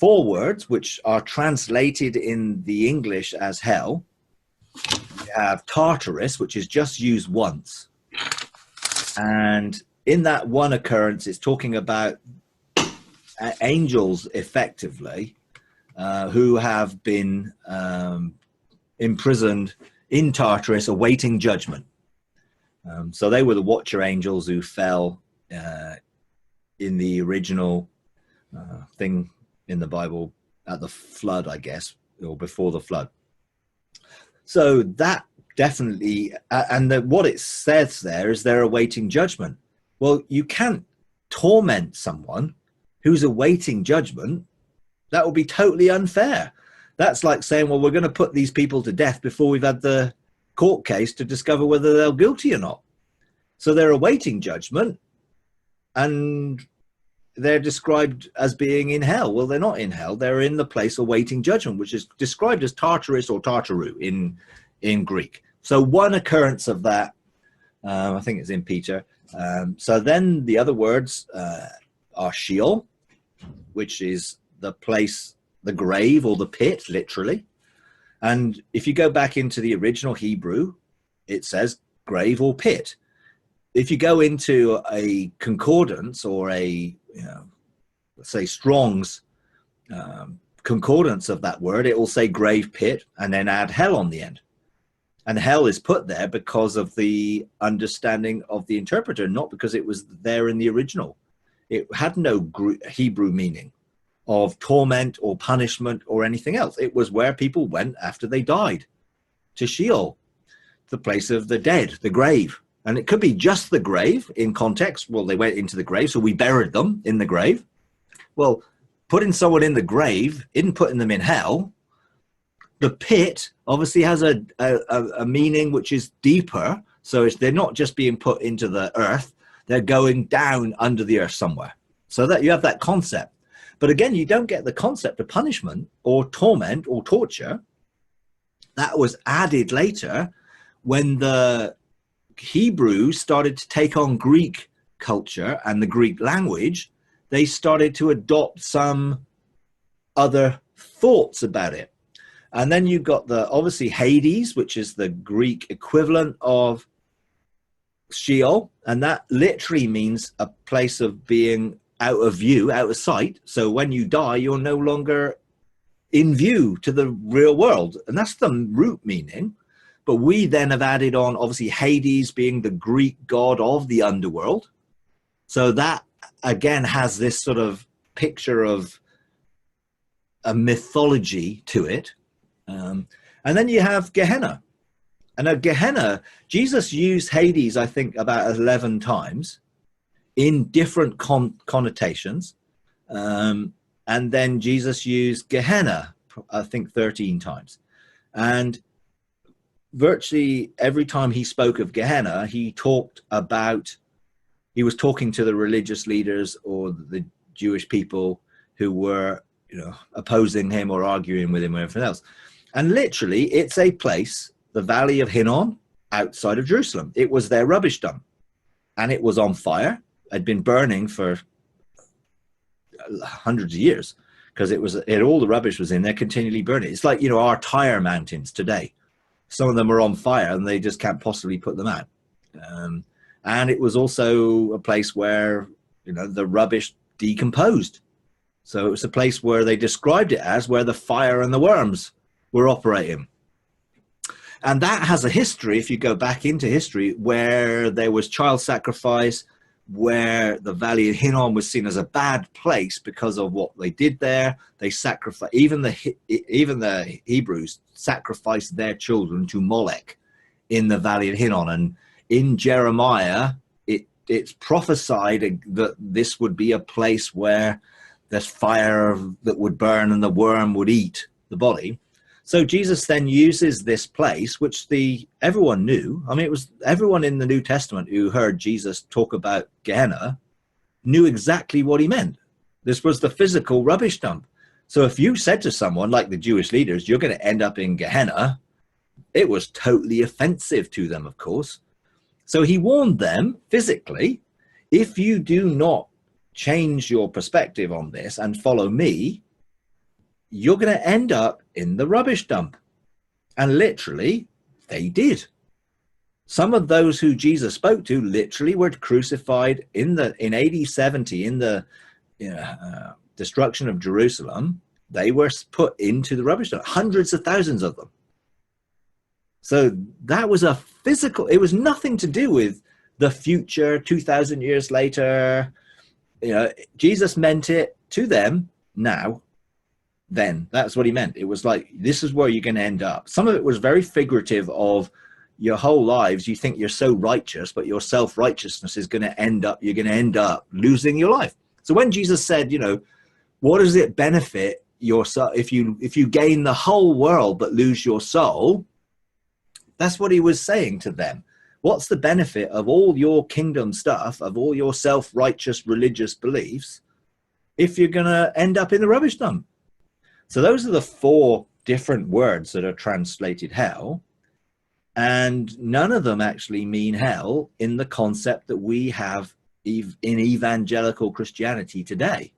four words which are translated in the English as hell. We have Tartarus, which is just used once. And in that one occurrence, it's talking about angels, effectively, who have been imprisoned in Tartarus, awaiting judgment. So they were the watcher angels who fell in the original thing in the Bible at the flood, I guess, or before the flood. So that definitely, and what it says there is they're awaiting judgment. Well, you can't torment someone who's awaiting judgment. That would be totally unfair. That's like saying, well, we're going to put these people to death before we've had the court case to discover whether they're guilty or not. So they're awaiting judgment, and they're described as being in hell. Well, they're not in hell. They're in the place awaiting judgment, which is described as Tartarus or Tartaru in Greek. So one occurrence of that, I think it's in Peter. So then the other words are Sheol, which is the place, the grave or the pit, literally. And if you go back into the original Hebrew, it says grave or pit. If you go into a concordance or a, let's say Strong's concordance of that word, it will say grave, pit, and then add hell on the end. And hell is put there because of the understanding of the interpreter, not because it was there in the original. It had no Hebrew meaning of torment or punishment or anything else. It was where people went after they died, to Sheol, the place of the dead, the grave. And it could be just the grave in context. Well, they went into the grave, so we buried them in the grave. Well, putting someone in the grave isn't putting them in hell. The pit obviously has a meaning which is deeper. So they're not just being put into the earth, they're going down under the earth somewhere. So that you have that concept. But again, you don't get the concept of punishment or torment or torture. That was added later when the Hebrews started to take on Greek culture and the Greek language. They started to adopt some other thoughts about it. And then you've got obviously Hades, which is the Greek equivalent of Sheol. And that literally means a place of being out of view, out of sight. So when you die, you're no longer in view to the real world. And that's the root meaning. But we then have added on, obviously, Hades being the Greek god of the underworld. So that, again, has this sort of picture of a mythology to it. And then you have Gehenna. And at Gehenna, Jesus used Hades, I think, about 11 times in different connotations. And then Jesus used Gehenna, I think, 13 times. And virtually every time he spoke of Gehenna, he was talking to the religious leaders or the Jewish people who were, opposing him or arguing with him or everything else. And literally, it's a place, the Valley of Hinnom, outside of Jerusalem. It was their rubbish dump, and it was on fire. It had been burning for hundreds of years because all the rubbish was in there, continually burning. It's like, our tire mountains today. Some of them are on fire and they just can't possibly put them out. And it was also a place where, the rubbish decomposed. So it was a place where they described it as where the fire and the worms were operating. And that has a history, if you go back into history, where there was child sacrifice, where the Valley of Hinnom was seen as a bad place because of what they did there. They sacrificed, even the Hebrews sacrificed their children to Molech in the Valley of Hinnom. And in Jeremiah, it's prophesied that this would be a place where there's fire that would burn and the worm would eat the body. So Jesus then uses this place, which everyone knew. I mean, it was everyone in the New Testament who heard Jesus talk about Gehenna knew exactly what he meant. This was the physical rubbish dump. So if you said to someone like the Jewish leaders, you're going to end up in Gehenna, it was totally offensive to them, of course. So he warned them physically, if you do not change your perspective on this and follow me, you're going to end up in the rubbish dump. And literally, they did. Some of those who Jesus spoke to literally were crucified in AD 70, in the destruction of Jerusalem. They were put into the rubbish dump, hundreds of thousands of them. So that was a physical, it was nothing to do with the future 2,000 years later. Jesus meant it to them now. Then that's what he meant. It was like, this is where you're going to end up. Some of it was very figurative of your whole lives. You think you're so righteous, but your self-righteousness is going to end up, you're going to end up losing your life. So when Jesus said, what does it benefit your soul if you gain the whole world but lose your soul? That's what he was saying to them. What's the benefit of all your kingdom stuff, of all your self-righteous religious beliefs, if you're going to end up in the rubbish dump? So those are the 4 different words that are translated hell. And none of them actually mean hell in the concept that we have in evangelical Christianity today.